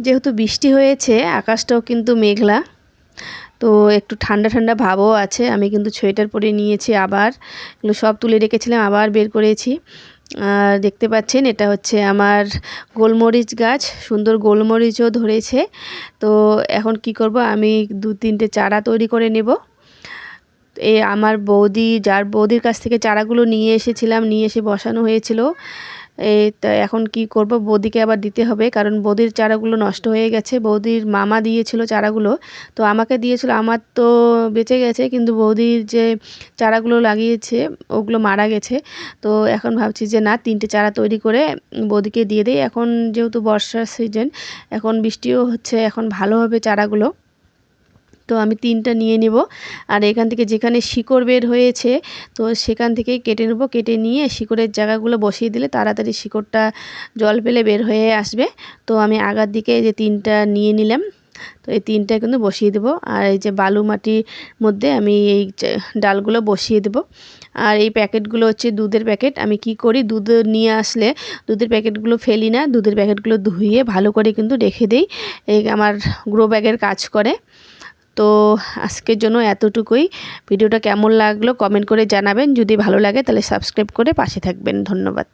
যেহেতু বৃষ্টি হয়েছে আকাশটাও কিন্তু মেঘলা, তো একটু ঠান্ডা ঠান্ডা ভাবও আছে। আমি কিন্তু সোয়েটার পরে নিয়েছি, আবার এগুলো সব তুলে রেখেছিলাম আবার বের করেছি। আর দেখতে পাচ্ছেন এটা হচ্ছে আমার গোলমরিচ গাছ, সুন্দর গোলমরিচও ধরেছে। তো এখন কি করব, আমি 2-3টে চারা তৈরি করে নেব। আমার যার বৌদির কাছ থেকে চারাগুলো নিয়ে এসেছিলাম, নিয়ে এসে বসানো হয়েছিল। তা এখন কি করব, বৌদিকে আবার দিতে হবে, কারণ বৌদির চারাগুলো নষ্ট হয়ে গেছে। বৌদির মামা দিয়েছিল চারাগুলো, তো আমাকে দিয়েছিল, আমার তো বেঁচে গেছে, কিন্তু বৌদির যে চারাগুলো লাগিয়েছে ওগুলো মারা গেছে। তো এখন ভাবছি যে না, 3টে চারা তৈরি করে বৌদিকে দিয়ে দেই। এখন যেহেতু বর্ষার সিজন, এখন বৃষ্টিও হচ্ছে, এখন ভালো হবে চারাগুলো। তো আমি 3টা নিয়ে নেব, আর এখান থেকে যেখানে শিকড় বের হয়েছে তো সেখান থেকেই কেটে নেব। কেটে নিয়ে শিকড়ের জায়গাগুলো বসিয়ে দিলে তাড়াতাড়ি শিকড়টা জল পেলে বের হয়ে আসবে। তো আমি আগার দিকে এই যে 3টা নিয়ে নিলাম, তো এই 3টা কিন্তু বসিয়ে দেব। আর এই যে বালু মাটির মধ্যে আমি এই ডালগুলো বসিয়ে দেব। আর এই প্যাকেটগুলো হচ্ছে দুধের প্যাকেট। আমি কি করি, দুধ নিয়ে আসলে দুধের প্যাকেটগুলো ফেলি না, দুধের প্যাকেটগুলো ধুয়ে ভালো করে কিন্তু রেখে দেই। এই আমার গ্রো ব্যাগের কাজ করে। তো আজকের জন্য এতটুকুই। ভিডিওটা কেমন লাগলো কমেন্ট করে জানাবেন। যদি ভালো লাগে তাহলে সাবস্ক্রাইব করে পাশে থাকবেন। ধন্যবাদ।